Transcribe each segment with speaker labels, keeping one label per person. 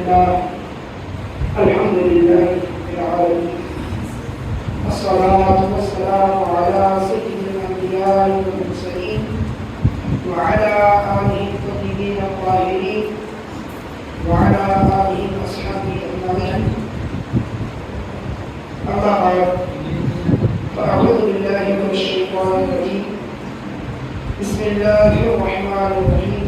Speaker 1: لله الحمد لله رب العالمين والصلاة والسلام على سيد الأنبياء والمرسلين وعلى آله الطيبين الطاهرين وعلى آله وأصحابه أجمعين. أما بعد فأعوذ بالله من الشيطان الرجيم. بسم الله الرحمن الرحيم.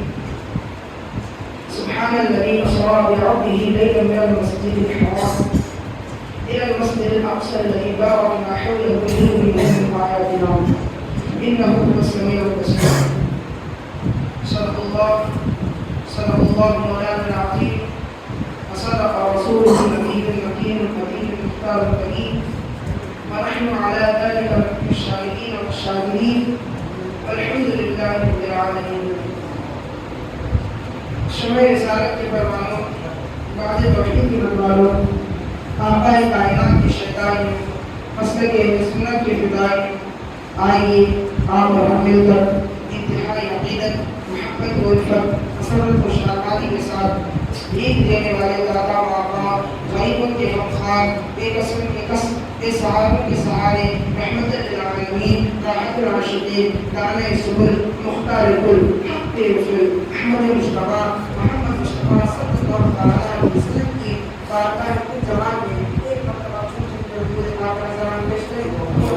Speaker 1: سبحان الذي أسرى بعبده ليلا من المسجد الحرام إلى المسجد الأقصى الذي باركنا حوله لنريه من آياتنا إنه هو السميع البصير. صدق الله مولانا العظيم وصدق رسوله النبي المكين المكين المختار الكريم ونحن على ذلك من الشاهدين والشاكرين والحمد لله رب العالمين. شمع رسالت کے پروانوں، بعد توحید کے بنوالوں، آقائے کائنات کی شکائیں، مسلک اہل سنت کے فدائیں، آئیے آپ اور ہم مل کر انتہائی عقیدت، محبت و الفت، مسرت و شاکاری کے ساتھ بھیک دینے والے داتا و آقا، غریبوں کے ہمخوار، بے قسم کے قسم، بے سہاروں کے سہارے، رحمت للعالمین، راحت العاشقین، دانۂ سبل، مختار کل، حق رسول، احمد مصطفیٰ، محمد مصطفیٰ صلی اللہ علیہ وسلم کی بارگاہ کی جوان میں ایک مرتبہ چھوٹے حضور آپ کا سلام پیش کریں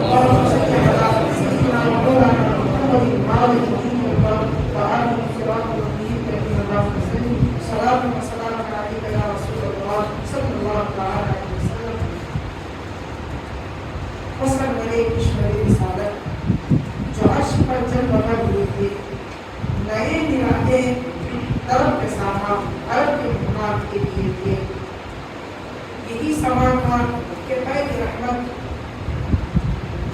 Speaker 1: اور صلی اللہ علیہ وسلم مولانا محمد مالک دین پر تعالی صراط المستقیم کے اللہ وسلم صلاۃ و سلام علیک یا رسول اللہ صلی اللہ علیہ وسلم. اصل میرے کشمری رسالت جو عرش پر جل وقت ہوئی تھی، نئے نراتے طرف کے سامان عرب کے حکمات کے لیے تھے. یہی سامان تھا کہ قید رحمت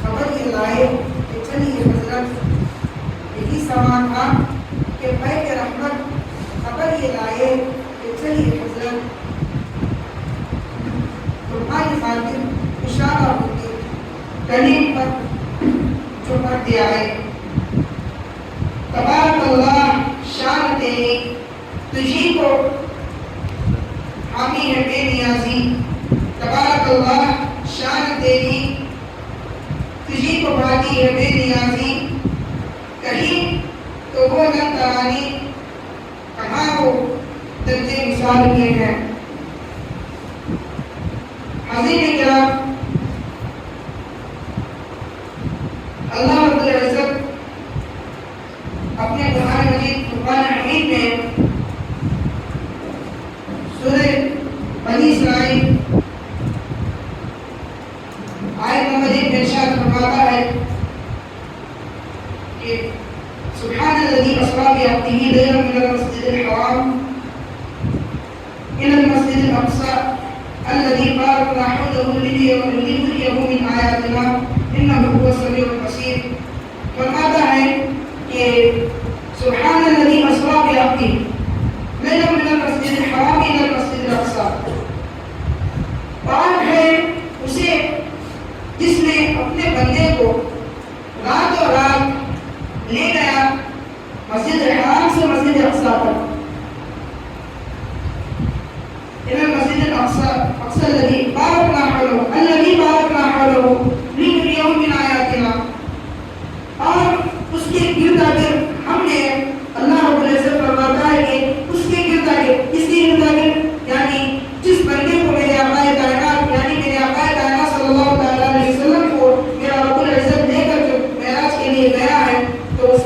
Speaker 1: خبر یہ لائے کہ چلیے حضرت. یہی سامان تھا کہ قید رحمت خبر یہ لائے کہ چلیے حضرت. تمہاری خاطر اشارہ ہوتی کلیم پر جو پڑھتے آئے. تبارک اللہ شان تیری تجھی کو حامی ہے بے نیازی. تبارک اللہ شان تیری تجھی کو بھاتی ہے بے نیازی. کہیں تو وہ نہ ترانی کہاں وہ درجے مثال کے ہیں. حاضرین کرام، اللہ رب العزت اپنے قرآن مجید فرقان حمید میں سورہ بنی اسرائیل آیت نمبر 1 میں ارشاد فرماتا ہے کہ سبحان الذی اسریٰ بعبدہ لیلا من المسجد الحرام الی المسجد الاقصی الذی بارکنا حولہ لنریہ من آیاتنا انہ هو السمیع البصیر. فرماتا ہے کہ سبحان الذی اسریٰ بعبدہ لیلا من المسجد الحرام الی المسجد الاقصی. پاک ہے اسے جس نے اپنے بندے کو راتوں رات لے گیا مسجد الحرام سے مسجد اقصی تک. الی المسجد الاقصی الذی بارکنا حولہ لنریہ من آیاتنا. اور اس کے گرد گرد ہم نے، اللہ رب العزت فرماتا ہے کہ اس کے گرد گرد، اس کے گرد گرد یعنی جس بندے کو میرے آقا کائنات یعنی میرے آقا کائنات صلی اللہ تعالیٰ علیہ وسلم کو میرا رب العزت لے کر جو معراج کے لیے گیا ہے، تو اس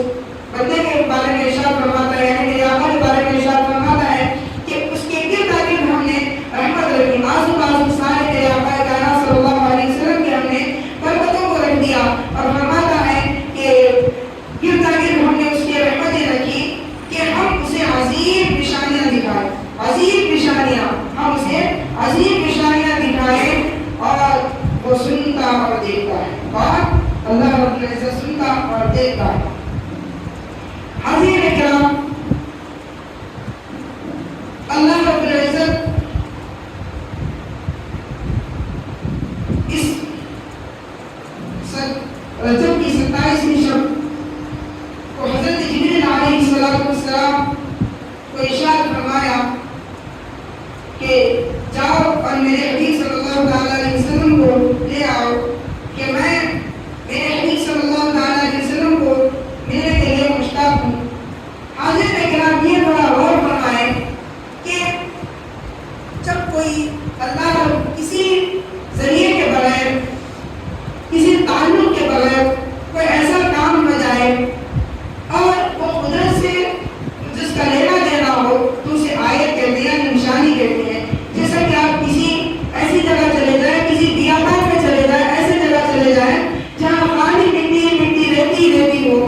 Speaker 1: بندے کے بارے میں ارشاد فرماتا ہے، یعنی میرے آقا کے بارے میں ارشاد فرماتا ہے کہ اس کے گرد گرد ہم نے رحمت رکھی. آزو بازو سارے میرے آقا کائنات صلی اللہ علیہ وسلم کے ہم نے برکتوں کو رکھ دیا. اور فرماتا ہے کہ گرد گرد ہم نے اس کی رحمتیں رکھی کہ ہم اسے عظیم نشانیاں دکھائیں. عظیم نشانیاں ہم اسے عظیم نشانیاں دکھائیں اور وہ سنتا اور دیکھتا ہے. اور اللہ رب العزت سنتا اور دیکھتا ہے. حاضرین کرام، اللہ رب العزت اس رجب کی 27ویں شب کو حضرت جبریل علیہ السلام کو ارشاد فرمایا کہ جاؤ اور میرے حبیب صلی اللہ تعالیٰ علیہ وسلم کو لے آؤ کہ میں میرے حبیب صلی اللہ تعالیٰ علیہ وسلم کو ملنے کے لیے مشتاق ہوں۔ حاضر اکرام یہ بڑا غور فرمائے کہ جب کوئی اللہ کسی ذریعے کے بغیر، کسی تعلق کے بغیر کوئی ایسا کام ہو جائے اور وہ قدرت سے جس کا لینا دینا ہو تو اسے آیت کہتے ہیں، نشانی کہتے ہیں۔ جیسا کہ آپ کسی ایسی جگہ چلے جائیں، کسی بیابان میں چلے جائیں، ایسی جگہ چلے جائیں جہاں خالی مٹی مٹی رہتی ہو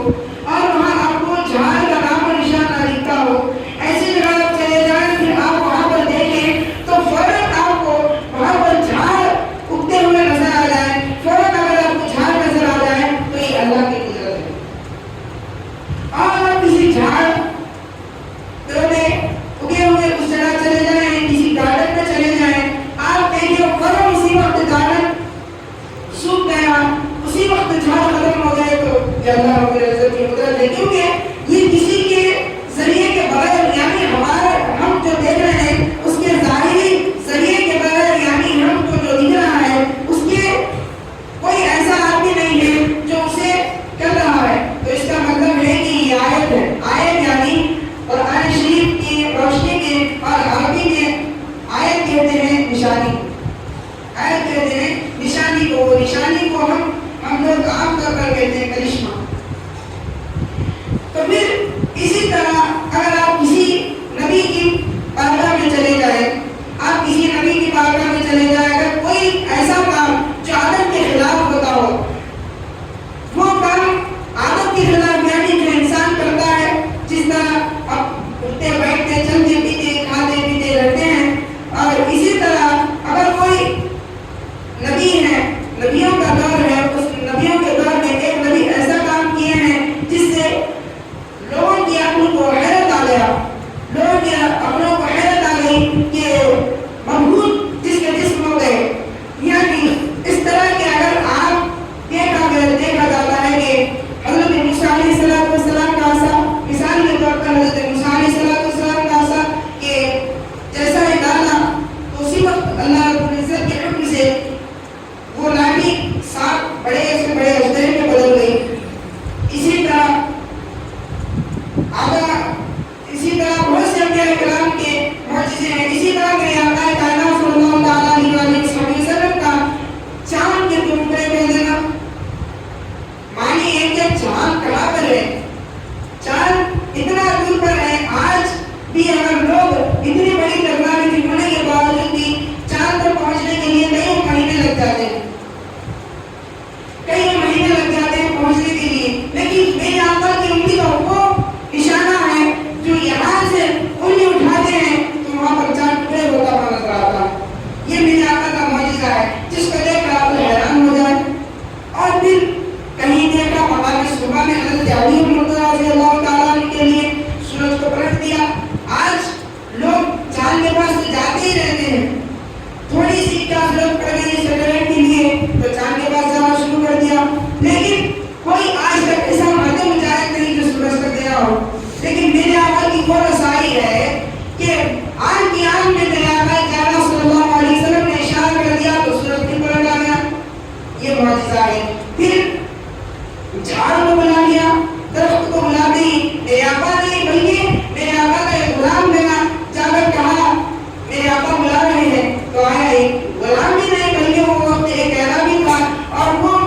Speaker 1: اور وہاں آپ کو جھاڑ کا نام و نشان نہ دکھتا ہو، ایسی جگہ آپ چلے جائیں پھر آپ وہاں پر دیکھیں تو فوراً آپ کو وہاں پر جھاڑ اگتے ہوئے نظر آ جائے، فوراً اگر آپ کو جھاڑ نظر آ جائے تو یہ اللہ کی قدرت ہے۔ اور آپ کسی جھاڑ میں اگے ہوئے اس جگہ چلے جائیں، کسی گارڈن میں چلے جائیں، آپ دیکھیں فوراً اسی وقت گارڈن سوکھ گیا، اسی وقت جھاڑ ختم ہو گئے تو یہ اللہ رب العزت کی قدرت ہے، کیونکہ یہ کسی کے ذریعے کے بغیر، یعنی ہم جو دیکھ رہے ہیں اس کے ظاہری ذریعے کے بغیر، یعنی ہم کو جو دکھ رہا ہے اس کے کوئی ایسا آدمی نہیں ہے جو اسے کر رہا ہے۔ تو اس کا مطلب ہے کہ یہ آیت ہے، آیت یعنی قرآن شریف کی روشنی میں اور عربی میں آیت کہتے ہیں نشانی، آیت کہتے ہیں نشانی کو، وہ نشانی کو ہم لوگ عام طور پر کہتے ہیں کرشمہ۔ تو پھر اسی طرح اگر آپ کسی نبی کی بارگاہ میں چلے جائیں، آپ کسی نبی کی بارگاہ میں چلے جائیں، اگر کوئی ایسا کام جو عادت کے خلاف ہوتا ہو، وہ کام عادت کے خلاف یعنی جو انسان کرتا ہے، جس طرح اب اٹھتے بیٹھتے چلتے پیتے کھاتے پیتے رہتے ہیں، اور اسی طرح اگر کوئی نبی ہے، نبیوں کا دور ہے، اس نبیوں کے دور میں ایک نبی ایسا کام کیے ہیں جس سے لوگوں کی عقل کو حیرت آ گیا، لوگوں کی عقلوں کو حیرت آ گئی کہ مبہوت جس کے جسم ہو گئے، یعنی اس طرح کہ اگر آپ دیکھا جاتا ہے کہ حضرت موسیٰ علیہ السلام کا ایسا مثال کے طور پر حضرت موسیٰ علیہ السلام کا ایسا کہ جیسا ہی ڈالا تو اسی وقت اللہ رب العزت کے حکم سے وہ لاٹھی 7 بڑے سے بڑے اجدہے میں بدل گئی۔ اسی طرح بہت سے انبیاء کرام کے معجزے ہیں۔ اسی طرح میرے آقا کائنات صلی اللہ تعالیٰ علیہ وسلم کا چاند کے ٹکڑے کر دینا، مانی ہے کہ چاند کہاں پر ہے، چاند اتنا دور پر ہے، آج بھی اگر لوگ اتنی بڑی ٹیکنالوجی ہونے کے باوجود بھی چاند پر پہنچنے کے لیے کئی مہینے لگ جاتے ہیں، کئی مہینے لگ جاتے ہیں پہنچنے کے لیے، لیکن میرے آقا کی امید کا وہ نشانہ ہے جو یہاں سے انگلی اٹھاتے ہیں تو وہاں پر چاند ٹکڑے ہوتا ہوا نظر آتا ہے۔ یہ میرے آقا کا معجزہ ہے جس کو دیکھ کر آپ حیران ہو جائیں۔ اور پھر کہیں دیکھا مقام صبح میں حضرت علی رضی اللہ تعالیٰ عنہ کے لیے سورج کو پلٹ دیا۔ آج لوگ چاند کے پاس تو جاتے ہی رہتے ہیں، تھوڑی سی کلاس لوگ پڑھ گئی سیٹلائٹ کے لیے تو چاند کے پاس جانا شروع کر دیا، لیکن کوئی آج تک ایسا مردم مجاہد نہیں جو سورج تک گیا ہو۔ لیکن میرے آقا کی وہ رسائی ہے کہ آن کی آن میں میرے آقا کائنات صلی اللہ علیہ وسلم نے اشارہ کر دیا تو سورج بھی پلٹ آ گیا۔ یہ معجزہ ہے۔ پھر جھاڑ کو بلا لیا، درخت کو بلا دی، میرے آقا نہیں بلکہ میرے آقا کا ایک غلام بنا جا کر کہا میرے آقا بلا رہے ہیں، تو آیا ایک غلام بھی نہیں بلکہ وہ وقت ایک عربی تھا اور وہ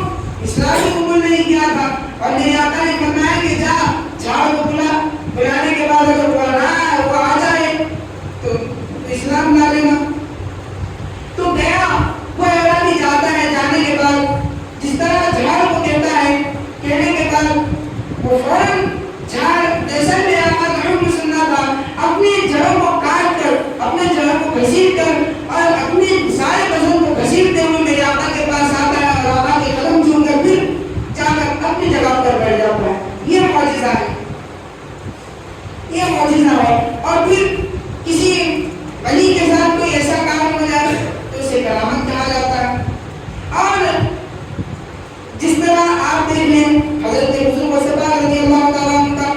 Speaker 1: اسلامی قبول نہیں کیا تھا، اور میرے آقا نے فرمایا کہ جا جھاڑ کو بلانے کے بعد اگر وہ آ جائے تو اسلام لا لینا۔ تو گیا، وہ عربی جاتا ہے، جانے کے بعد جس طرح جھاڑ کو کہتا ہے، کہنے کے بعد وہ فوراً جھاڑ جیسا میرے آقا کا حکم سننا تھا، اپنی جڑوں کو کاٹ کر، اپنے جڑوں کو گھسیٹ کر اور اپنے سارے بدن کو گھسیٹتے ہوئے میرے آقا کے پاس آتا ہے اور آقا کے قدم چھو کر پھر جا کر اپنی جگہ پر بیٹھ جاتا ہے۔ یہ معجزہ ہے، یہ معجزہ ہے۔ اور پھر کسی ولی کے ساتھ کوئی ایسا کام ہو جائے تو اسے کرامت کہا جاتا ہے۔ اور جس طرح آپ دیکھ لیں حضرت بزرگ صفا رضی اللہ تعالیٰ عنہ کا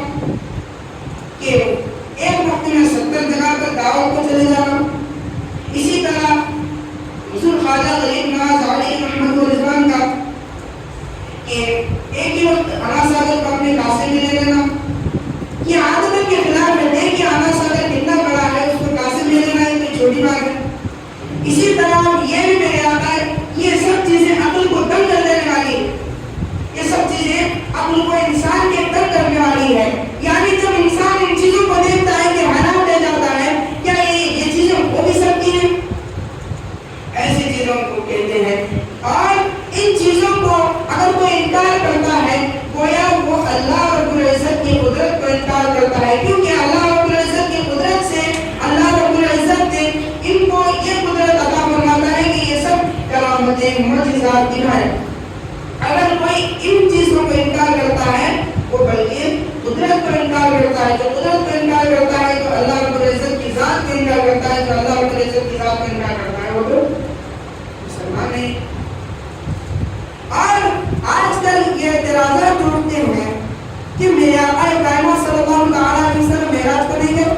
Speaker 1: کہ ایک وقت میں 70 جگہ پر دعوت کو چلے جانا، کہ ایک ہی وقت انا صادق کو اپنے قاسم میں لے لینا، یہ عادت کے خلاف ہے۔ دیکھیے انا صادق کتنا بڑا ہے، اس کو قاسم لے لینا ہے تو چھوٹی بات ہے۔ اسی طرح یہ بھی میرے آتا ہے، یہ سب چیزیں عقل کو تنگ کر دینے والی ہے، یہ سب چیزیں عقل کو انسان کے تنگ کرنے والی ہے۔ یعنی جب انسان ان چیزوں کو دیکھتا ہے کہ حیران رہ جاتا ہے، کیا یہ چیزیں ہو بھی سکتی ہیں؟ ایسی چیزوں کو کہتے ہیں۔ اور ان چیزوں کو اگر کوئی انکار کرتا ہے، گویا وہ اللہ رب العزت کی قدرت کو انکار کرتا ہے، کیونکہ اللہ رب العزت کی قدرت سے اللہ رب العزت نے ان کو یہ قدرت عطا فرماتا ہے کہ یہ سب کرامتیں معجزات دکھائیں۔ اگر کوئی ان چیزوں کو انکار کرتا ہے، وہ بلکہ قدرت کو انکار کرتا ہے۔ جو قدرت کو انکار کرتا ہے تو اللہ رب العزت کی ذات کو انکار کرتا ہے، جو اللہ رب العزت کی ذات کو انکار کرتا ہے وہ تو مسلمان نہیں۔ اور آج کل یہ اعتراضات اٹھتے ہیں کہ میرے آقا کائنات صلی اللہ علیہ وسلم معراج کو نہیں گئے،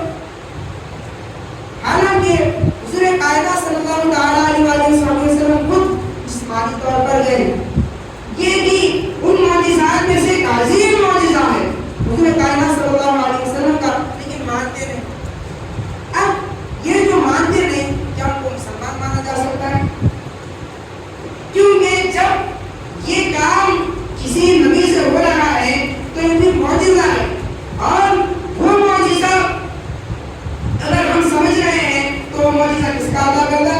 Speaker 1: حالانکہ حضور کائنات صلی اللہ علیہ وسلم خود جسمانی طور پر گئے۔ یہ بھی ان معجزات میں سے ایک عظیم معجزہ ہے حضور کائنات صلی اللہ علیہ وسلم کا، لیکن مانتے نہیں۔ اب یہ جو مانتے نہیں، کیا ان کو مسلمان مانا جا سکتا ہے؟ کیونکہ جب یہ کام کسی نبی سے ہو رہا ہے تو یہ بھی معجزہ ہے، اور وہ معجزہ اگر ہم سمجھ رہے ہیں تو وہ معجزہ کس کا عطا کردہ؟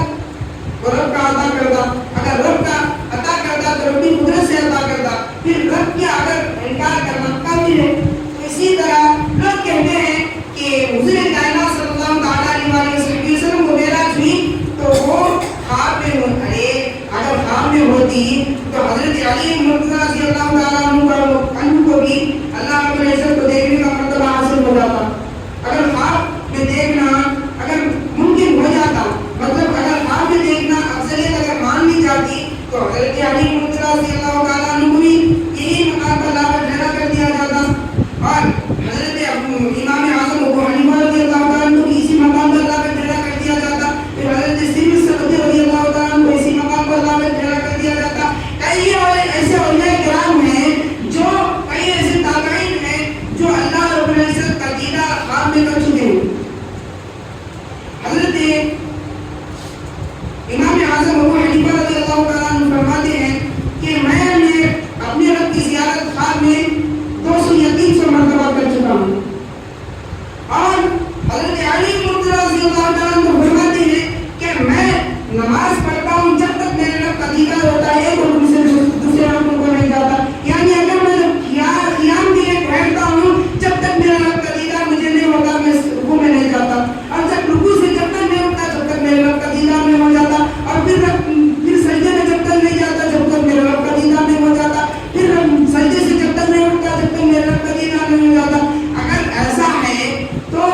Speaker 1: وہ رب کا عطا کردہ۔ اگر رب کا عطا کردہ تو رب کی قدرت سے عطا کردہ، پھر رب کی اگر انکار کرنا کافر ہے۔ تو اسی طرح لوگ کہتے ہیں کہ حضور کائنات صلی اللہ علیہ وسلم کو معراج ہوئی تو وہ خواب میں ہوئی۔ ارے اگر خواب میں ہوتی تو حضرت علی مرتضیٰ رضی اللہ تعالیٰ عنہ کو بھی اللہ رب العزت کو دیکھنے کا مرتبہ حاصل ہو جاتا۔ اگر خواب میں دیکھنا اگر ممکن ہو جاتا، مطلب اگر خواب میں دیکھنا افضلیت اگر مان لی جاتی تو حضرت علی مرتضیٰ رضی اللہ تعالیٰ عنہ کو بھی یہی مقام پر لا کر ٹھہرا کر دیا جاتا، اور حضرت امام اعظم ابو حنیفہ رضی اللہ تعالیٰ عنہ کو بھی اسی مقام پر لا کر ٹھہرا کر دیا جاتا، پھر حضرت سیدنا صدیق رضی اللہ تعالیٰ عنہ کو اسی مقام پر لا کر ٹھہرا کر دیا جاتا۔ کئی ایسے اولیاء کرام ہیں، جو کئی ایسے تابعین ہیں جو اللہ رب العزت کا دیدار خواب میں کر چکے ہیں۔ حضرت امام اعظم ابو حنیفہ رضی اللہ تعالیٰ عنہ فرماتے ہیں کہ میں نے اپنے رب کی زیارت خواب میں 200 یا 300 مرتبہ کر چکا ہوں۔ اور حضرت علی مرتضیٰ رضی اللہ تعالیٰ عنہ فرماتے ہیں کہ میں نماز پڑھتا ہوں جب تک میرے رب کا دیدار ہوتا ہے، ایک رکن سے دوسرے رکن کو نہیں جاتا۔ یعنی اگر میں قیام کے لیے بیٹھتا ہوں، جب تک میرا رب کا دیدار مجھے نہیں ہوتا میں رکوع میں نہیں جاتا، اور جب رکوع سے جب تک نہیں ہوتا جب تک میرے رب کا دیدار نہیں ہو جاتا، اور پھر سجدے میں جب تک نہیں جاتا جب تک میرے رب کا دیدار نہیں ہو جاتا، پھر سجدے سے جب تک نہیں اٹھتا جب تک میرے رب کا دیدار نہیں ہو جاتا۔ اگر ایسا ہے تو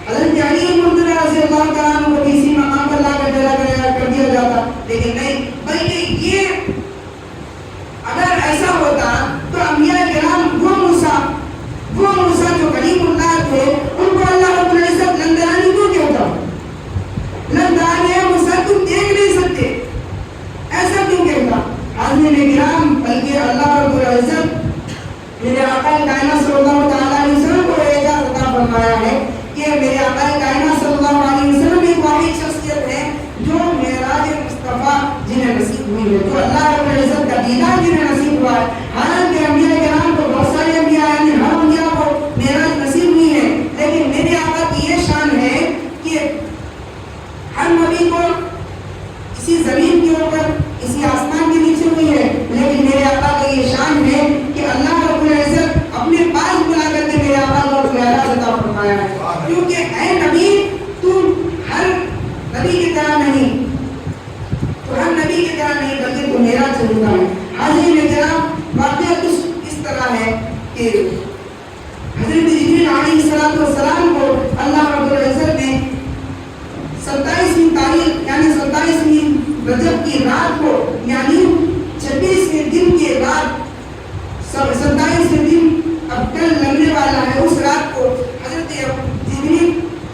Speaker 1: حضرت علی مرتضیٰ رضی اللہ تعالیٰ عنہ کو اسی مقام پر لا کر ٹھہرا کر دیا جاتا، لیکن نہیں، بلکہ یہ اگر ایسا ہوتا تو انبیاء کرام وہ موسیٰ جو کلیم اللہ تھے، ان کو اللہ رب العزت لندانی کیوں کہتا؟ لندان ہے موسیٰ، تم دیکھ نہیں سکتے، ایسا کیوں کہتا؟ حاضرین کرام، بلکہ اللہ رب العزت میرے آقا کائنات صلی اللہ علیہ وسلم کو اعزاز عطا فرمایا ہے کہ میرے آقا کائنات صلی اللہ علیہ وسلم ایک واحد شخصیت ہے جو معراج مصطفیٰ جنہیں نصیب ہوئی ہے، جو اللہ رب العزت کا دیدار جنہیں نصیب ہوا ہے۔ حالانکہ انبیاء کرام کو بہت سارے انبیاء یعنی ہر انبیاء کو معراج نصیب ہوئی ہے، لیکن میرے آقا کی یہ شان ہے کہ ہر نبی کو اسی زمین کے اوپر اسی آسمان کے نیچے ہوئی ہے، لیکن میرے آقا کا یہ شان ہے کہ اللہ رب العزت اپنے پاس بلا کر کے میرے آقا کو معراج عطا فرمایا ہے۔ کیونکہ اے نبی، تم ہر نبی کی طرح نہیں، تو ہر نبی کی طرح نہیں، بلکہ تو معراج سے ہوتا ہے۔ حاضرین کرام، واقعہ کچھ اس طرح ہے کہ حضرت جبریل علیہ السلام کو اللہ رب العزت نے 27ویں تاریخ یعنی 27ویں رجب کی رات کو، یعنی 26ویں دن کے بعد 27ویں دن اب کل لگنے والا ہے، اس رات کو حضرت جبریل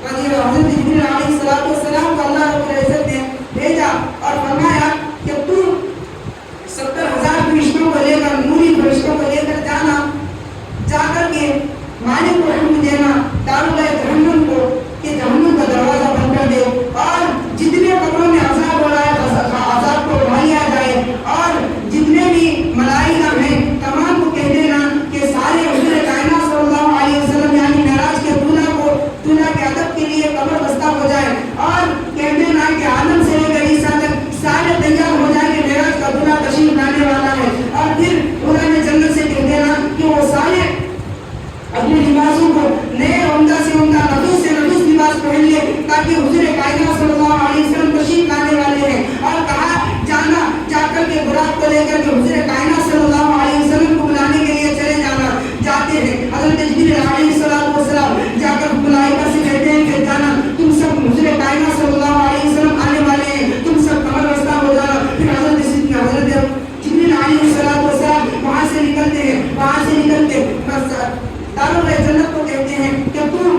Speaker 1: علیہ السلام کو اللہ رب العزت نے بھیجا اور فرمایا کہ تو 70,000 فرشتوں کو لے کر نوری فرشتوں لباسوں کو نئے عمدہ سے عمدہ نفیس سے نفیس لباس پہن لے تاکہ حضور کائنات صلی اللہ علیہ وسلم تشریف لانے والے ہیں اور کہا جانا جا کر کے براق کو لے کر کے حضور کائنات صلی اللہ علیہ وسلم کو بلانے کے لیے چلے جانا جاتے ہیں حضرت جبریل علیہ السلام جا کر ملائکہ سے کہتے ہیں کہ جانا تم سب حضور کائنات صلی اللہ علیہ وسلم آنے والے ہیں تم سب کمر بستہ ہو جانا پھر حضرت جبریل علیہ السلام وہاں سے نکلتے ہیں وہاں سے نکل کے دارال جنت کو کہتے ہیں کہ تم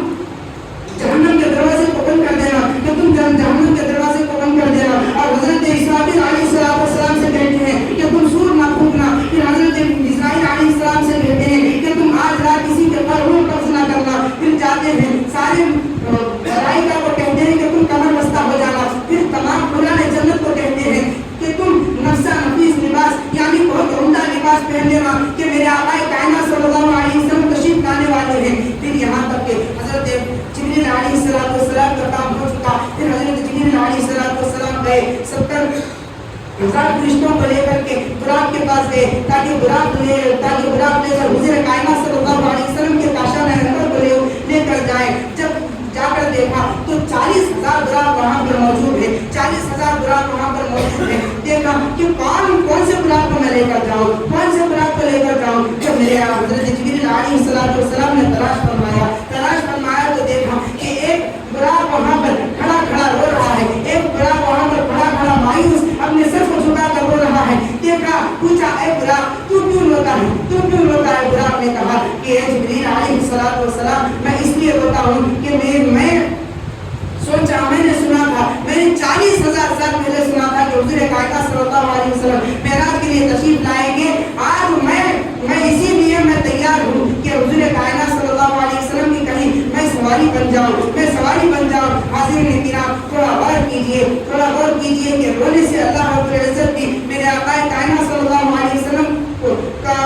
Speaker 1: جہنم کے دروازے کو بند کر دینا کہ تم جہنم کے دروازے کو بند کر دینا اور حضرت اسرافیل علیہ السلام سے کہتے ہیں کہ تم سور نہ پھونکنا پھر حضرت اسرائیل علیہ السلام سے کہتے ہیں کہ تم آج رات کسی کے پر روح قبض نہ کرنا پھر جاتے ہیں سارے ملائکہ کو کہتے ہیں کہ تم کمر بستہ ہو جانا پھر تمام پرانے جنت کو کہتے ہیں کہ تم نفسہ نفیس لباس یعنی بہت عمدہ لباس پہن لینا کہ میرے آقا کائنات صلی اللہ علیہ وسلم تشریف لانے والے ہیں پھر یہاں تک کہ حضرت جبریل علیہ السلام کا کام ہو چکا پھر حضرت جبریل علیہ السلام گئے 70,000 فرشتوں کو لے کر کے براق کے پاس گئے تاکہ براق لے کر حضور کائنات صلی اللہ علیہ وسلم کے کاشانہ انور کو لے کر جائیں جب جا کر دیکھا تو 40,000 براق وہاں پر موجود ہے 40,000 براق وہاں پر موجود ہے دیکھا کہ کون سے براق کو میں لے کر جاؤں کون سے براق کو لے کر جاؤں جب میرے حضرت جبریل علیہ السلام نے تلاش فرمایا تو دیکھا کہ ایک براق وہاں پر کھڑا رو رہا ہے ایک براق وہاں پر کھڑا مایوس اپنے سر کو جھکا کر رو رہا ہے دیکھا پوچھا اے براق تو کیوں روتا ہے براق نے کہا کہ اے جبریل علیہ السلام میں اس لیے روتا ہوں کہ میں سوچا میں نے سنا تھا میں نے 40,000 سال پہلے سنا تھا کہ حضور کائنات صلی اللہ علیہ وسلم معراج کے لیے تشریف لائیں گے آج میں اسی لیے میں تیار ہوں کہ حضور کائنات صلی اللہ علیہ وسلم کی کہیں میں سواری بن جاؤں حاضرین کرام تھوڑا غور کیجئے کہ رونے سے اللہ رب العزت بھی میرے آقا کائنات صلی اللہ علیہ وسلم کا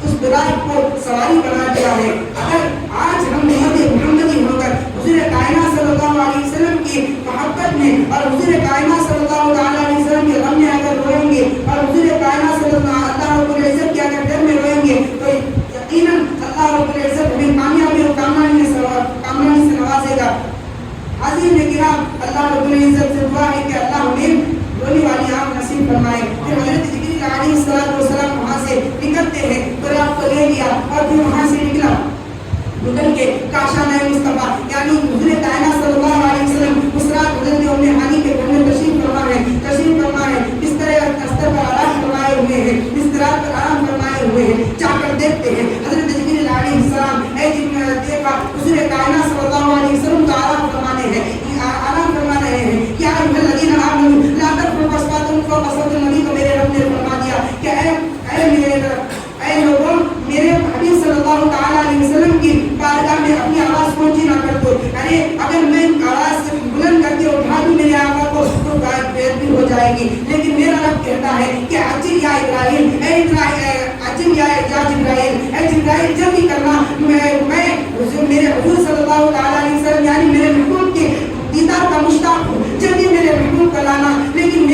Speaker 1: اس براق کو سواری بنا دیا ہے اگر آج ہم محمدی ہو کر حضور کائنات صلی اللہ علیہ وسلم کی محبت میں اور حضور کائنات صلی اللہ علیہ وسلم کے غم میں اگر روئیں گے اور حضور کائنات صلی اللہ رب العزت کے اگر ڈر میں روئیں گے تو یقیناً اللہ رب العزت ہمیں کامیابی اور کامرانی سے نوازے گا حاضرین کرام اللہ رب العزت سے دعا ہے کہ اللہ ہمیں رونے والی آنکھ نصیب فرمائے پھر حضرت جبریل علیہ السلام وہاں سے نکلتے ہیں براق کو لے لیا اور پھر وہاں سے نکل کے کاشانہ مصطفیٰ یعنی حضور کائنات صلی اللہ علیہ وسلم اس رات حضرت ام ہانی کے گھر میں تشریف فرما ہے بستر پر آرام فرمائے ہوئے ہیں بسترات پر آرام فرمائے ہوئے ہیں جا کر دیکھتے ہیں حضرت جبریل علیہ السلام دیکھا حضور کائنات صلی اللہ علیہ وسلم کا آرام فرما رہے ہیں کیا الذین آمنوا لا ترفعوا اصواتکم فوق صوت النبی کو میرے رب نے فرما دیا کہ اے لوگوں میرے حبیب صلی اللہ تعالیٰ علیہ وسلم کی بارگاہ میں اپنی آواز پہنچی نہ کر دو ارے اگر میں آواز بلند کر کے اٹھا دوں میرے آقا کو تو بے ہو جائے گی لیکن میرا رب کہتا ہے کہ عجل یا ابراہیم عجل یا جبرائیل اے جبرائیل جلدی کرنا میں میرے حضور صلی اللہ تعالیٰ علیہ وسلم یعنی میرے محبوب کے دیدار کا مشتاق ہوں جلدی میرے محبوب کو لانا لیکن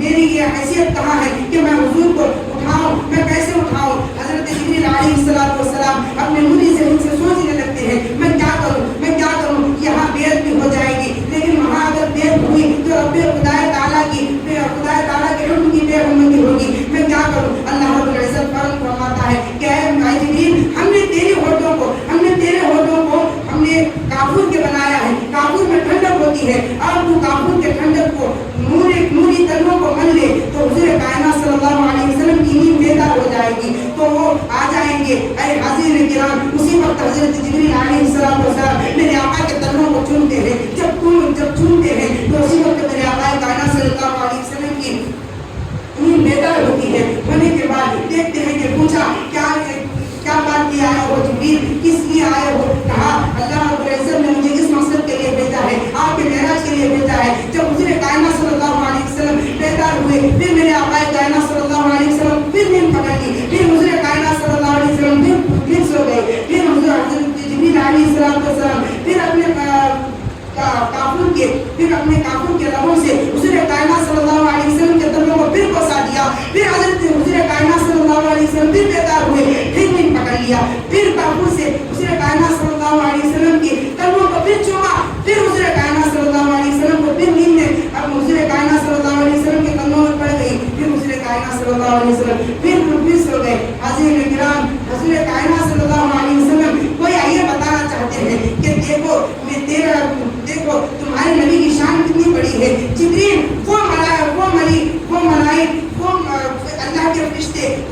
Speaker 1: میری یہ حیثیت کہاں ہے کہ میں حضور کو اٹھاؤں میں کیسے اٹھاؤں حضرت جبریل علیہ السلام اپنے نوری ذہن سے سوچنے لگتے ہیں میں کیا کروں یہاں بیعت بھی ہو جائے گی لیکن وہاں اگر بیعت ہوئی تو رب خدا تعالیٰ کے حکم کی بے حرمتی ہوگی میں کیا کروں اللہ رب العزت فرماتا ہے کہ اے جبریل ہم نے تیرے ہونٹوں کو ہم نے کافور کے بنایا ہے کافور میں ٹھنڈک ہوتی ہے اور تو کافور کے ٹھنڈک کو نوری تنوں کو من لے تو حضور کائنات صلی اللہ علیہ وسلم کی نیند بیدار ہو جائے گی تو وہ آ جائیں گے اے حاضرین کرام اسی وقت حضرت جبریل علیہ السلام میرے آقا کے تنوں کو چومتے ہیں جب چومتے ہیں تو اسی وقت میرے آقا کائنات صلی اللہ علیہ وسلم کی نیند بیدار ہوتی ہے ہونے کے بعد دیکھتے ہیں کہ پوچھا کیا بات کی آئے ہو جبریل کس لیے آئے ہو کہا اللہ رب العزت نے مجھے اس مقصد کے لیے بھیجا ہے آپ کے معراج کے لیے بھیجا ہے جب حضور کائنات صلی اللہ علیہ وسلم بیدار ہوئے پھر میرے آقا کائنات صلی اللہ علیہ وسلم پھر نیند پکڑ لی پھر حضور کائنات صلی اللہ علیہ وسلم پھر سو گئے پھر حضرت جبریل علیہ السلام پھر اپنے کافر کے لبوں سے حضور کائنات صلی اللہ علیہ وسلم کے دموں کو پھر پہنچا دیا پھر حضرت حضور کائنات صلی اللہ علیہ وسلم پھر بیدار ہوئے پھر نیند پکڑ لیا پھر اللہ علیہ وسلم پھر سو گئے. حاضرین کرام حضور کائنات صلی اللہ علیہ وسلم کو یہ بتانا چاہتے ہیں کہ دیکھو تمہارے نبی کی شان کتنی بڑی ہے. جبریل وہ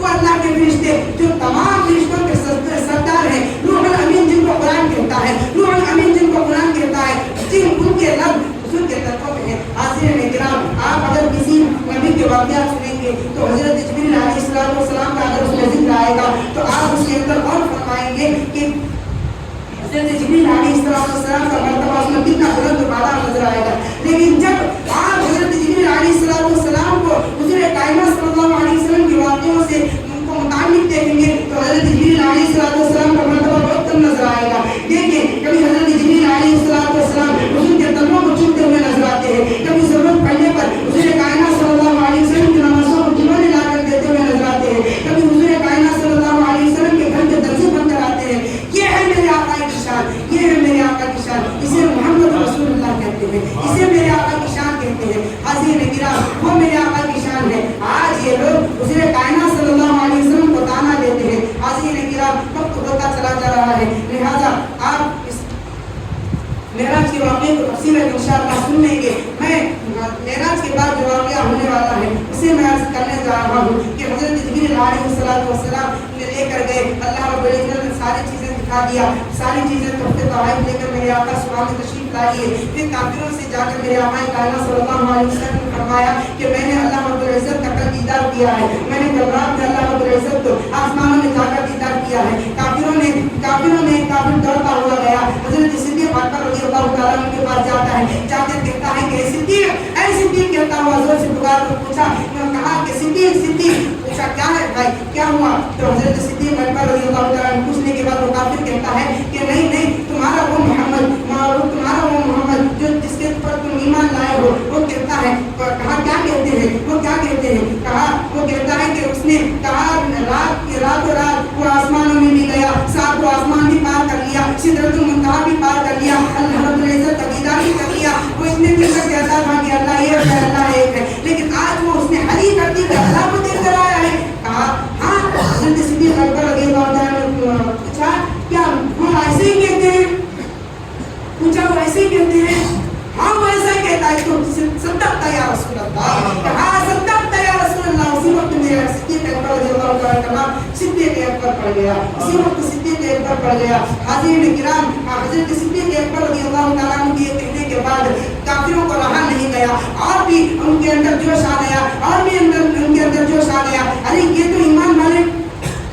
Speaker 1: اللہ کے فرشتے جو تمام فرشتوں کے سردار ہیں, روح الامین جن کو قرآن کہتا ہے, ان کے لب حضور کے طرفوں میں ہیں. حاضرین کرام آپ اگر کسی نبی کے واقعات سنیں گے تو حضرت جبریل علیہ السلام کا اگر اس میں ذکر آئے گا تو آپ اس کے اندر اور فرمائیں گے کہ حضرت جبریل علیہ السلام کا مرتبہ اس میں کتنا بلند و بالا نظر آئے گا. لیکن جب آپ حضرت جبریل علیہ السلام کو حضور کائنات صلی اللہ علیہ وسلم کے واقعوں سے ان کو متعلق دیکھیں گے تو حضرت جبریل علیہ السلام کا مرتبہ بہت کم نظر آئے گا. دیکھیں کبھی حضرت جبریل علیہ السلام حضور کے قدموں کو چومتے ہوئے نظر آتے ہیں, کبھی ضرورت پڑنے پر حضور کائنات صلی اللہ علیہ وسلم کی نمازوں کو کھلونے لا کر دیتے ہوئے نظر آتے ہیں, کبھی حضور کائنات صلی اللہ علیہ وسلم کے گھر کے درزی بن کر آتے ہیں. یہ ہے میرے آقا کی شان, یہ ہے میرے آقا کی شان. اسے محمد رسول اللہ کہتے ہیں, اسے میرے آقا کی شان کہتے ہیں. حاضرین کرام وہ میرے آقا کی شان ہے. آج یہ لوگ حضور کائنات صلی اللہ علیہ وسلم کو تانا دیتے ہیں. حاضرین کرام وقت ہوتا چلا جا رہا ہے, لہذا آپ اس معراج کے واقعے کو تفصیل انشاءاللہ سن لیں گے. میں معراج کے بعد جو واقعہ ہونے والا ہے اسے میں عرض کرنے جا رہا ہوں کہ حضرت جبریل علیہ السلام نے لے کر گئے. اللہ رب العزت نے ساری چیزیں دکھا دیا, ساری چیزیں تحفے تحائف لے کر میرے آقا سبحانہ تشریف لائیے. پھر کافروں سے جا کر میرے آقا کائنات صلی اللہ علیہ وسلم نے فرمایا کہ میں نے اللہ رب العزت کا کل دیدار کیا ہے, میں نے کل رات میں اللہ رب العزت کو آسمانوں میں جا کر دیدار کیا ہے. کافر دوڑتا ہوا گیا. حضرت صدیق اکبر رضی اللہ تعالیٰ عنہ کے پاس جاتا ہے, جا کر کہتا ہے کہ صدیق کہتا ہوا زور سے پکار کر پوچھا, کہا کہ صدیق پوچھا کیا ہے بھائی, کیا ہوا؟ تو حضرت صدیق اکبر رضی اللہ تعالیٰ عنہ پوچھنے کے بعد وہ کافر کہتا ہے کہ نہیں تمہارا وہ محمد جو جس کے پر تم ایمان لائے ہو وہ کہتا ہے. کہا کیا کہتے ہیں, وہ کیا کہتے ہیں؟ کہا وہ کہتا ہے کہ اس نے کہا رات وہ آسمانوں میں بھی گیا, 7 آسمان بھی پار کر لیا, سدرۃ المنتہا بھی پار کر لیا, اللہ رب العزت کا دیدار بھی کر لیا. وہ اس نے مل کر کہتا تھا کہ اللہ ایک ہے, اللہ ایک ہے, لیکن آج وہ اس نے حری کر دی کہ اللہ کو دیکھ کر آیا ہے. کہا ہاں. حضرت صدیق اکبر رضی اللہ تعالیٰ نے پوچھا کیا وہ ایسے ہی کہتے ہیں؟ پوچھا وہ ایسے ہی کہتے ہیں؟ ہاں وہ ایسا ہی کہتا ہے. تو صدقت یا رسول اللہ, کہا صدقت یا رسول اللہ. اسی وقت میرا صدیق اکبر رضی اللہ تعالیٰ کا نام صدیق اکبر پڑ گیا, اسی وقت صدیق اکبر پڑ گیا. حاضرین کرام حضرت صدیق اکبر رضی اللہ تعالیٰ عنہ کے کہنے کے بعد کافروں کو رہا نہیں گیا, اور بھی ان کے اندر جوش آ گیا, ان کے اندر جوش آ گیا. ارے یہ تو ایمان والے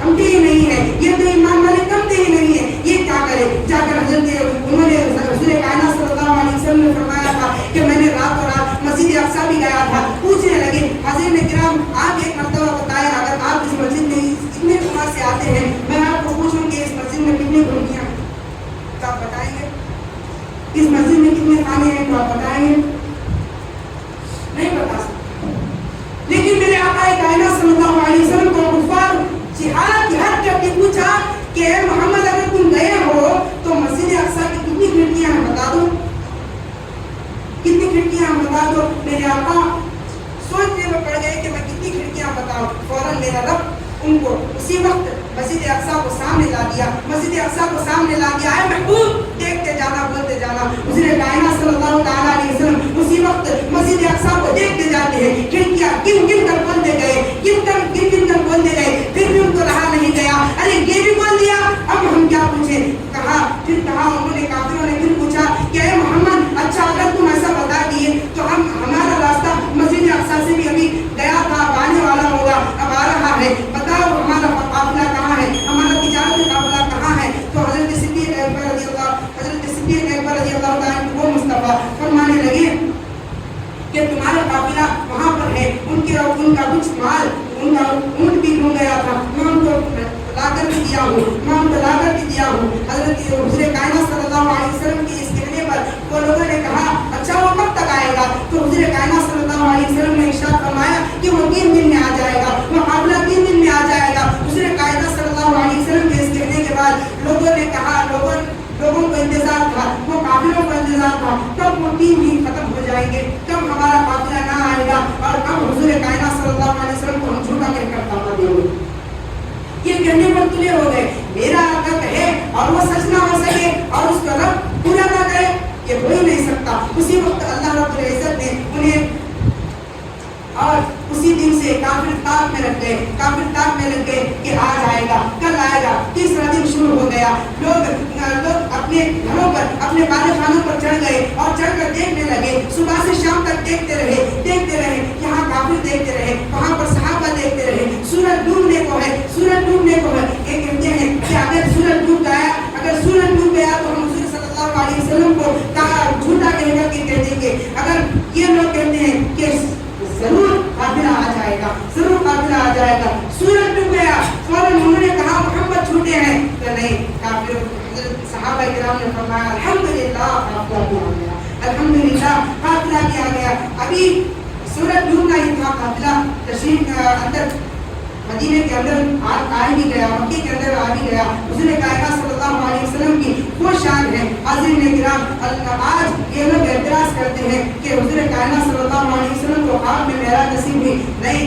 Speaker 1: کمتے ہی نہیں ہے, یہ تو ایمان والے کمتے ہی نہیں ہے, یہ کیا کرے؟ جا کر انہوں نے رسول کائنات صلی اللہ علیہ وسلم نے فرمایا تھا کہ میں نے رات مسجد اقصیٰ بھی گیا تھا. پوچھنے لگے حاضرین کرام آپ ایک مرتبہ بتائیں, اگر آپ اس مسجد میں اتنے عمر سے آتے ہیں, میں آپ کو پوچھوں کہ اس مسجد میں کتنی گھنٹیاں ہیں تو آپ بتائیں گے؟ اس مسجد میں کتنے خانے ہیں تو آپ بتائیں گے؟ نہیں بتا سکتے. لیکن میرے آقا کائنات صلی اللہ علیہ وسلم کو کفار جہاد کی حد کر کے پوچھا کہ محمد اگر تم گئے ہو تو مسجد اقصیٰ کی کتنی کھڑکیاں ہیں بتا دو, کتنی کھڑکیاں بتا دو. میرے آقا سوچنے میں پڑ گئے کہ میں کتنی کھڑکیاں بتاؤں. فوراً میرا رب ان کو اسی وقت مسجد اقصیٰ کو سامنے لا دیا, مسجد اقصیٰ کو سامنے لا دیا. اے محبوب دیکھتے جانا, بولتے جانا. حضور کائنات صلی اللہ تعالیٰ علیہ وسلم اسی وقت مسجد اقصیٰ کو دیکھتے جاتے ہیں. کھڑکیاں گن گن کر بولتے گئے, گن کر بولتے گئے, پھر بھی ان کو رہا نہیں گیا. ارے یہ بھی بول دیا, اب ہم کیا پوچھیں؟ کہا انہوں نے کافروں نے پھر پوچھا کہ اے محمد اچھا اگر تم ایسا بتا دیے تو ہمارا راستہ مسجد اقصیٰ سے بھی ابھی گیا تھا, اب آنے والا ہوگا, اب آ رہا ہے, بتاؤ ہمارا قافلہ کہاں ہے, ہمارا تجارت قافلہ کہاں ہے؟ تو حضرت صدیق اکبر رضی اللہ تعالیٰ وہ مصطفیٰ فرمانے لگے کہ تمہارا قافلہ وہاں پر ہے, ان کا کچھ مال, ان کا اونٹ بھی ڈوب گیا تھا, میں ان کو لا کر بھی دیا ہوں. حضرت حضور کائنات صلی اللہ علیہ وسلم کی اس کہنے پر وہ لوگوں نے کہا اچھا وہ کب تک آئے گا؟ تو حضور کائنات صلی اللہ علیہ وسلم نے ارشاد فرمایا کہ وہ 3 دن میں آ جائے گا, وہ قافلہ 3 دن میں آ جائے گا. حضور کائنات صلی اللہ علیہ وسلم کے اس کہنے کے بعد لوگوں نے کہا, لوگوں کو انتظار تھا, وہ قافلوں کو انتظار تھا کب وہ 3 دن ختم ہو جائیں گے, کب ہمارا قافلہ نہ آئے گا, اور کب حضور کائنات صلی اللہ علیہ وسلم کو ہم جھوٹا کہہ کر منتلے ہو گئے. میرا آقا کہے اور وہ سچ نہ ہو سکے اور اس کا رب پورا نہ کرے, یہ ہو ہی نہیں سکتا. اسی وقت اللہ رب العزت نے انہیں اور اسی دن سے کافر تاک میں رکھ گئے, کافر تاک میں لگ گئے کہ آج آئے گا, کل آئے گا. تیسرا دن شروع ہو گیا. لوگ اپنے گھروں پر, اپنے بانے خانوں پر چڑھ گئے اور چڑھ کر دیکھنے لگے. صبح سے شام تک دیکھتے رہے. یہاں کافر دیکھتے رہے, وہاں پر صحابہ دیکھتے رہے. سورج ڈوبنے کو ہے, سورج ڈوبنے کو ہے. یہ کہتے ہیں کہ اگر سورج ڈوب گیا تو ہم حضور صلی اللہ علیہ وسلم کو جھوٹا کہہ کر کے کہہ دیں گے. اگر یہ لوگ کہتے ہیں کہ ضرور قافلہ آ جائے گا, ضرور قافلہ آ جائے گا. سورج ڈوب گیا, فوراً انہوں نے کہا محمد جھوٹے ہیں. کہ نہیں, کافر. صحابہ کرام نے فرمایا الحمدللہ قافلہ بھی آ گیا, الحمدللہ قافلہ بھی آ گیا. ابھی سورج ڈوبنا ہی تھا, قافلہ تشریف اندر مدینے کے اندر آ بھی گیا, مکے کے اندر آ بھی گیا. حضور کائنات صلی اللہ علیہ وسلم کی وہ شان ہے. حاضرین کرام, آج یہ لوگ اعتراض کرتے ہیں کہ حضور کائنات صلی اللہ علیہ وسلم کو خواب میں معراج نصیب ہوئی. نہیں,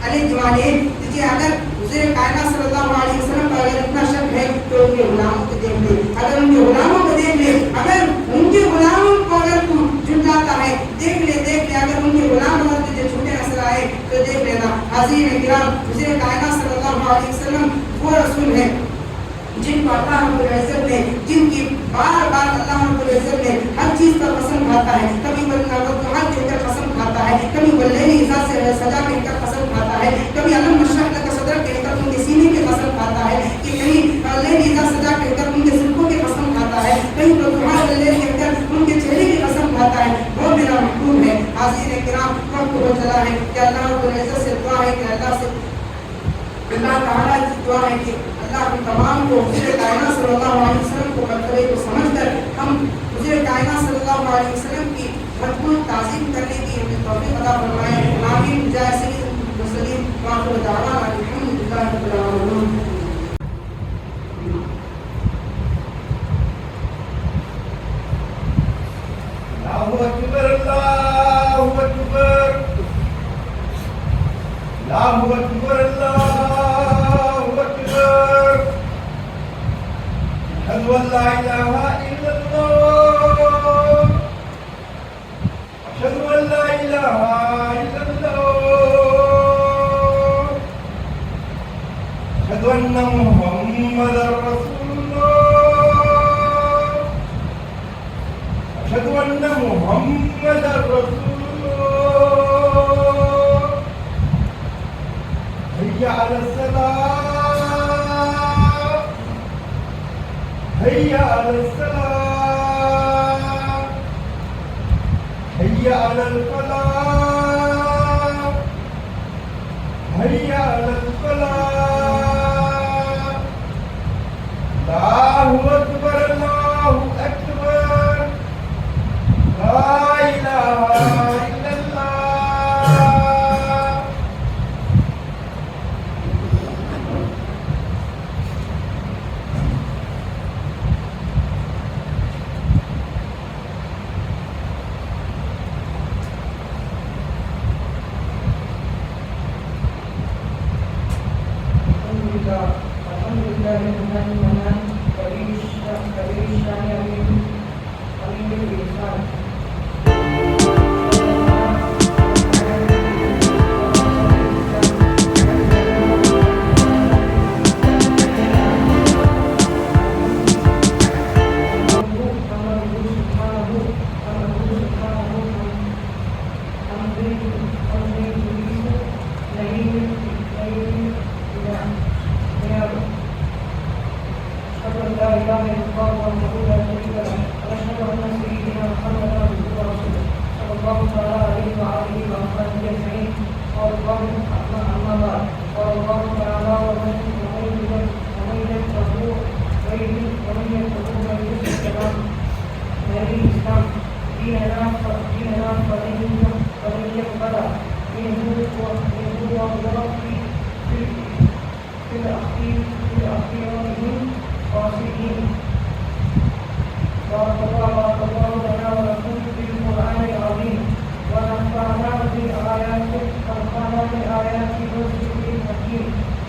Speaker 1: ارے دیوانے, تجھے اگر حضور کائنات صلی اللہ علیہ وسلم کا اگر اتنا شک ہے تو ان کے غلاموں کو دیکھ لے. اگر ان کے غلاموں کو دیکھ لے, اگر ان کے غلاموں کو اگر تو جھٹلاتا ہے, دیکھ لے. اگر ان کے غلام اگر تجھے جھوٹے نظر آئے تو دیکھ لینا. حاضرین کرام, حضور کائنات صلی اللہ علیہ وسلم وہ رسول ہیں جن کو اللہ رب العزت نے, جن کی بار بار اللہ رب العزت نے ہر چیز پر قسم کھاتا ہے. کبھی والضحیٰ کہہ کر قسم کھاتا ہے, کبھی واللیل اذا سجا کہہ کر قسم کھاتا ہے, کبھی الم نشرح لک صدرک کہہ کر ان کے سینے کی قسم کھاتا ہے, کہ کہیں واللیل اذا سجا کہہ کر ان کے زلفوں کی قسم کھاتا ہے, کہیں والضحیٰ واللیل کہہ کر ان کے چہرے کی قسم کھاتا ہے. وہ میرا محبوب ہے. حاضرین کرام, وقت ہو چلا ہے کہ اللہ رب العزت سے دعا ہے کہ اللہ تعالیٰ کی دعا ہے کہ اللہ ہم تمام کو حضور کائنات صلی اللہ علیہ وسلم کو مرتبے کو سمجھ کر ہم حضور کائنات صلی اللہ علیہ وسلم کی مضبوط تعظیم کرنے کی ہمیں توفیق عطا فرمائے. آمین. جائے سید المرسلین وآخر دعوانا الحمدللہ رب العالمین.
Speaker 2: اللہ اکبر, اللہ اکبر, اللہ اکبر, اللہ اکبر. اشہد ان لا الہ الا اللہ, اشہد ان لا الہ الا اللہ, اشہد ان محمد رسول اللہ, اشہد ان محمد رسول اللہ. حی علی الصلاۃ, حی علی الصلاۃ, حی علی الفلاح, حی علی الفلاح. اللہ اکبر, اللہ اکبر, لا الہ الا اللہ.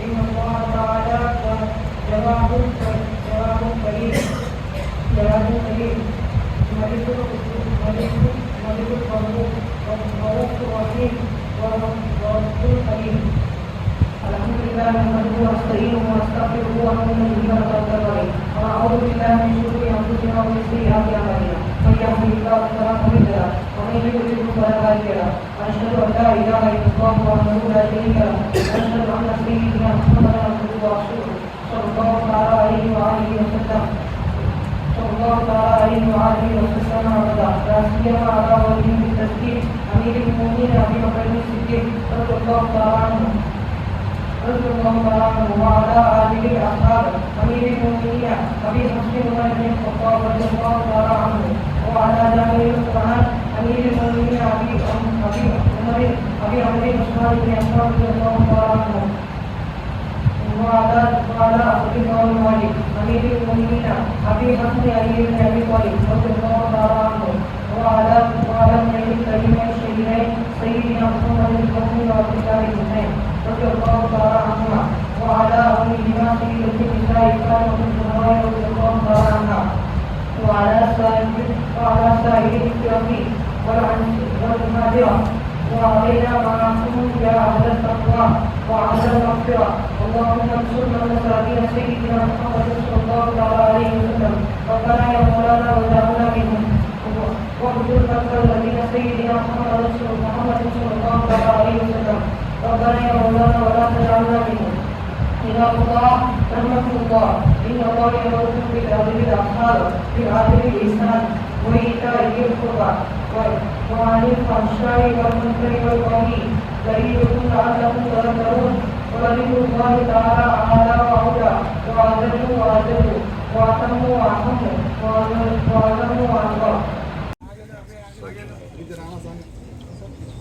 Speaker 2: إن الله تعالى
Speaker 3: بالله نحمده ونستعينه ونستغفره ونؤمن به ونتوكل عليه ونعوذ بالله من شرور انفسنا ومن سيئات اعمالنا من يهده الله فلا مضل له ومن يضلل فلا هادي له ونشهد ان لا اله الا الله وحده لا شريك له ونشهد ان سيدنا محمدا عبده ورسوله صلى الله تعالى عليه واله وسلم وبعد لا سيما على وجه التسليم امير المؤمنين ابي بكر الصديق رضي الله تعالى عنه وعلى آله الأصحاب أمير المؤمنين أبي حفص عمر بن الخطاب رضي الله تعالى عنه وعلى جامع القرآن أمير المؤمنين أبي عمرو عثمان بن عفان رضي الله تعالى عنه وعلى أبي المالك أمير المؤمنين أبي حسن علي بن أبي طالب رضي الله تعالى عنه وعلى النبي الكريم الشهيدين سيدنا محمد الحسن وعبد الله الحسين رضي الله تعالى عنهما وعلى أمهما سيدة النساء فاطمة الزهراء رضي الله تعالى عنها وعلى سائر الفرق والمهاجرة وعلينا معكم يا أهل التقوى وأهل المغفرة اللهم انصر مساكين سيدنا محمد صلى الله عليه وسلم ربنا يا مولانا واجعلنا منهم واغفر لنا الذين سيدنا محمد صلى الله عليه وسلم ربنا يا مولانا ولا تجعلنا منهم عباد الله رحمكم الله إن الله يأمركم بالعدل والإحسان وإيتاء ذي القربى وعن الفحشاء والمنكر والبغي يعظكم لعلكم تذكرون ولذكر الله تعالى أعلى وأولى وأجل وأجل وأتم وأتم وأتم وأكبر.